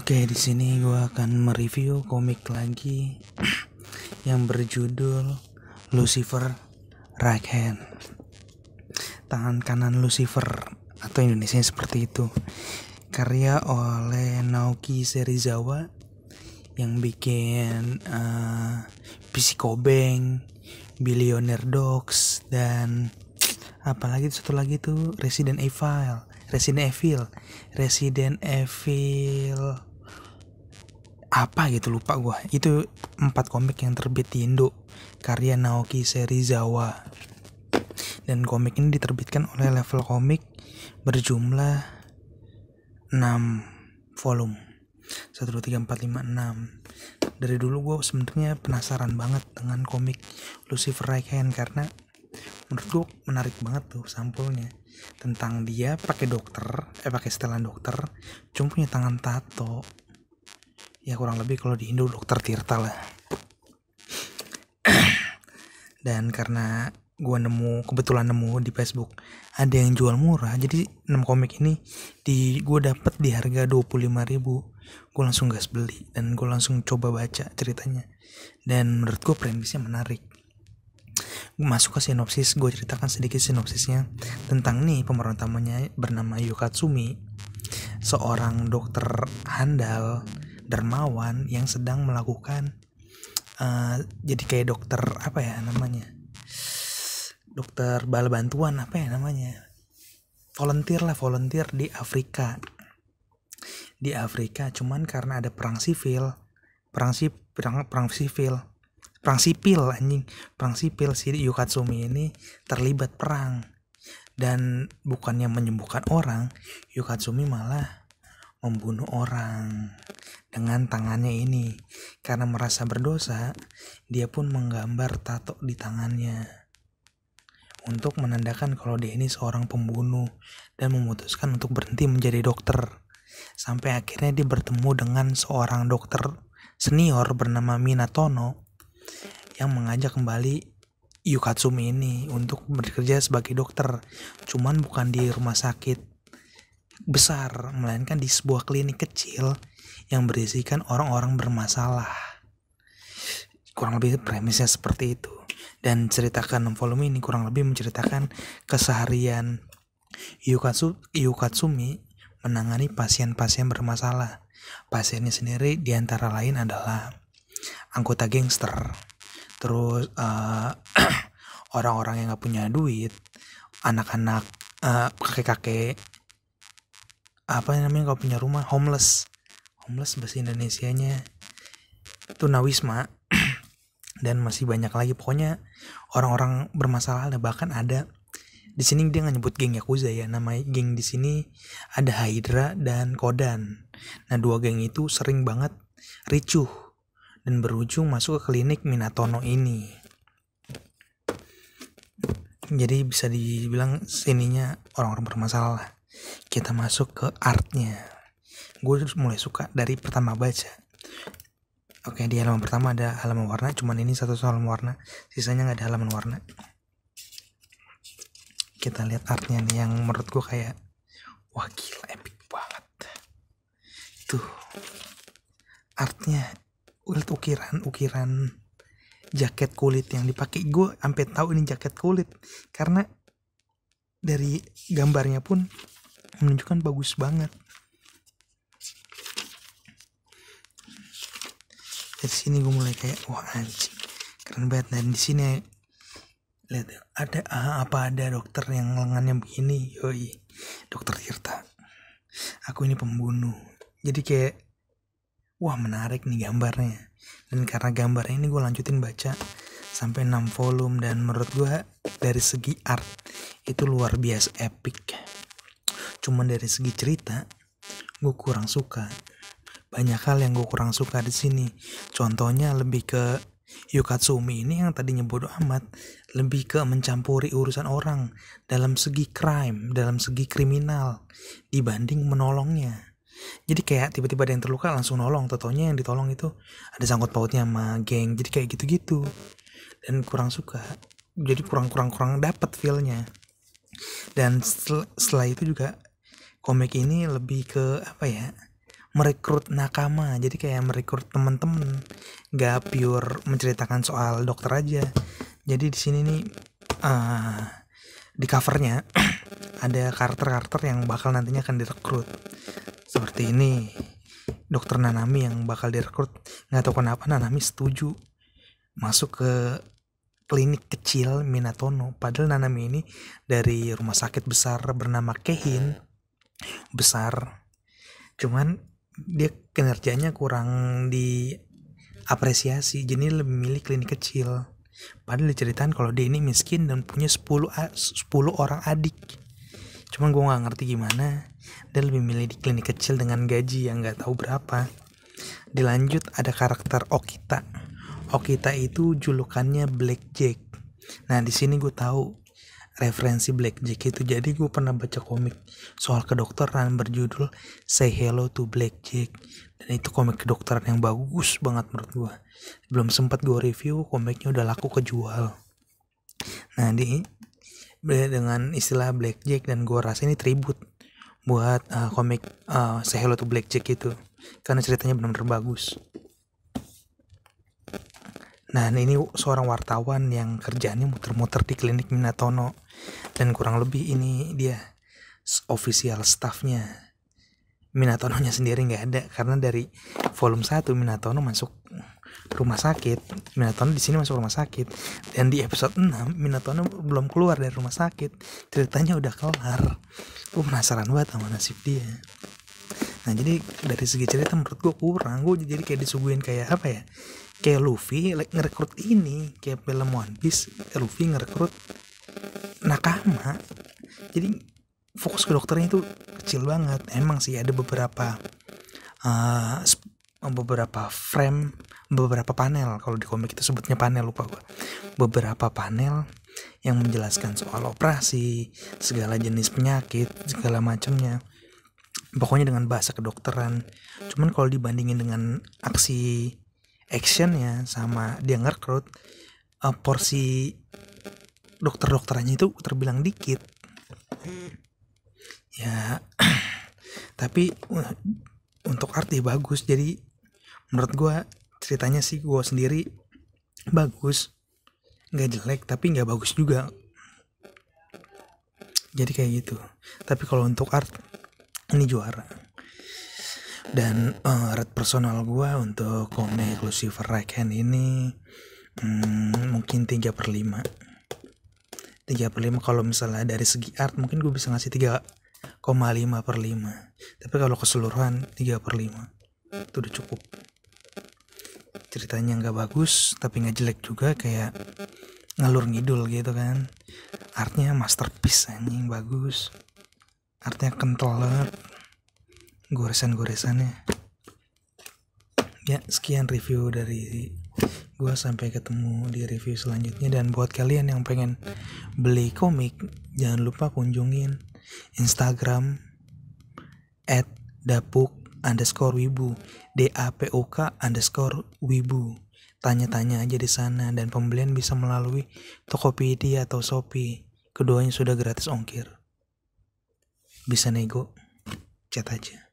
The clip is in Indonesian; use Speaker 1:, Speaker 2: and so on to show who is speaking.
Speaker 1: Oke, di sini gue akan mereview komik lagi yang berjudul Lucifer Right Hand, tangan kanan Lucifer atau Indonesia seperti itu. Karya oleh Naoki Serizawa yang bikin Psikobeng, Billionaire Dogs, dan apalagi satu lagi tuh Resident Evil apa gitu, lupa gue. Itu 4 komik yang terbit di Indo karya Naoki Serizawa, dan komik ini diterbitkan oleh Level Komik berjumlah 6 volume. 1, 2, 3, 4, 5, 6. Dari dulu gue sebenarnya penasaran banget dengan komik Lucifer Right Hand karena menurut gue menarik banget tuh sampulnya, tentang dia pakai setelan dokter, cuma punya tangan tato. Ya kurang lebih kalau di Indo Dokter Tirta lah. Dan karena gue kebetulan nemu di Facebook ada yang jual murah, jadi 6 komik ini gue dapet di harga 25.000. Gue langsung gas beli dan gue langsung coba baca ceritanya, dan menurut gue premisnya menarik. Masuk ke sinopsis, gue ceritakan sedikit sinopsisnya tentang nih pemeran utamanya bernama Yu Katsumi, seorang dokter handal dermawan yang sedang melakukan jadi kayak dokter dokter bala bantuan volunteer di Afrika. Cuman karena ada perang sipil si Yu Katsumi ini terlibat perang, dan bukannya menyembuhkan orang, Yu Katsumi malah membunuh orang dengan tangannya ini. Karena merasa berdosa, dia pun menggambar tato di tangannya untuk menandakan kalau dia ini seorang pembunuh, dan memutuskan untuk berhenti menjadi dokter. Sampai akhirnya dia bertemu dengan seorang dokter senior bernama Minatono yang mengajak kembali Yu Katsumi ini untuk bekerja sebagai dokter, cuman bukan di rumah sakit besar, melainkan di sebuah klinik kecil yang berisikan orang-orang bermasalah. Kurang lebih premisnya seperti itu. Dan ceritakan volume ini kurang lebih menceritakan keseharian Yu Katsumi menangani pasien-pasien bermasalah. Pasiennya sendiri diantara lain adalah anggota gangster, terus orang-orang yang gak punya duit, anak-anak, kakek-kakek gak punya rumah, homeless bahasa Indonesianya tunawisma, dan masih banyak lagi. Pokoknya orang-orang bermasalah. Bahkan ada di sini dia nggak nyebut geng Yakuza ya, nama geng di sini ada Hydra dan Kodan. Nah 2 geng itu sering banget ricuh dan berujung masuk ke klinik Minatono ini. Jadi bisa dibilang sininya orang-orang bermasalah. Kita masuk ke artnya. Gue mulai suka dari pertama baca. Oke, di halaman pertama ada halaman warna, cuman ini satu halaman warna, sisanya nggak ada halaman warna. Kita lihat artnya nih yang menurut gue kayak wah gila, epic banget. Tuh artnya, ukiran jaket kulit yang dipakai. Gue sampai tahu ini jaket kulit karena dari gambarnya pun menunjukkan bagus banget. Dari sini gue mulai kayak wah anjing, keren banget. Dan di sini lihat ada dokter yang lengannya begini, yoi, Dokter Tirta. Aku ini pembunuh. Jadi kayak wah menarik nih gambarnya. Dan karena gambarnya ini gue lanjutin baca sampai 6 volume, dan menurut gue dari segi art itu luar biasa epic. Cuman dari segi cerita gue kurang suka. Banyak hal yang gue kurang suka di sini. Contohnya lebih ke Yu Katsumi ini yang tadinya bodoh amat, lebih ke mencampuri urusan orang dalam segi crime, dalam segi kriminal, dibanding menolongnya. Jadi kayak tiba-tiba ada yang terluka langsung nolong, totonya yang ditolong itu ada sangkut pautnya sama geng. Jadi kayak gitu-gitu, dan kurang suka. Jadi kurang dapet feel-nya. Dan setelah itu juga komik ini lebih ke merekrut nakama, jadi kayak merekrut temen-temen, nggak pure menceritakan soal dokter aja. Jadi di sini nih di covernya ada karakter-karakter yang bakal nantinya akan direkrut. Seperti ini, dokter Nanami yang bakal direkrut. Nggak tahu kenapa Nanami setuju masuk ke klinik kecil Minatono. Padahal Nanami ini dari rumah sakit besar bernama Kehin. Besar. Cuman dia kinerjanya kurang diapresiasi. Jadi lebih milih klinik kecil. Padahal diceritain kalau dia ini miskin dan punya 10 orang adik. Cuman gue gak ngerti gimana dia lebih milih di klinik kecil dengan gaji yang gak tahu berapa. Dilanjut ada karakter Okita. Okita itu julukannya Blackjack. Nah di sini gue tahu referensi Blackjack itu. Jadi gue pernah baca komik soal kedokteran berjudul Say Hello to Blackjack. Dan itu komik kedokteran yang bagus banget menurut gue. Belum sempat gue review, komiknya udah laku kejual. Nah dengan istilah Blackjack, dan gue rasa ini tribute buat komik Say Hello to Blackjack itu, karena ceritanya benar-benar bagus. Nah ini seorang wartawan yang kerjaannya muter-muter di klinik Minatono, dan kurang lebih ini dia official staffnya. Minatono-nya sendiri nggak ada, karena dari volume 1 Minatono masuk rumah sakit. Minatono di sini masuk rumah sakit, dan di episode 6 Minatono belum keluar dari rumah sakit, ceritanya udah kelar. Gue penasaran banget sama nasib dia. Nah jadi dari segi cerita menurut gue kurang. Gue jadi kayak disuguhin kayak apa ya, kayak Luffy ngerekrut ini, kayak film One Piece, Luffy ngerekrut nakama. Jadi fokus ke dokternya itu kecil banget. Emang sih ada beberapa frame, beberapa panel, kalau di komik itu sebutnya panel, lupa gue. Beberapa panel yang menjelaskan soal operasi, segala jenis penyakit, segala macamnya. Pokoknya dengan bahasa kedokteran. Cuman kalau dibandingin dengan aksi actionnya sama dia ngerekrut, porsi dokter-dokterannya itu terbilang dikit. Ya tapi untuk arti bagus. Jadi menurut gue ceritanya sih, gue sendiri bagus, nggak jelek tapi nggak bagus juga. Jadi kayak gitu. Tapi kalau untuk art ini juara. Dan rate personal gue untuk komik Lucifer Right Hand ini mungkin 3/5. 3/5 kalau misalnya dari segi art mungkin gue bisa ngasih 3,5/5. Tapi kalau keseluruhan 3/5 itu udah cukup. Ceritanya nggak bagus tapi nggak jelek juga, kayak ngalur ngidul gitu kan. Artnya masterpiece, anjing bagus. Artnya kental banget, goresan-goresannya. Ya sekian review dari gue, sampai ketemu di review selanjutnya. Dan buat kalian yang pengen beli komik, jangan lupa kunjungin Instagram @dapuk_wibu, DAPUK_wibu. Tanya-tanya aja di sana, dan pembelian bisa melalui Tokopedia atau Shopee. Keduanya sudah gratis ongkir. Bisa nego, chat aja.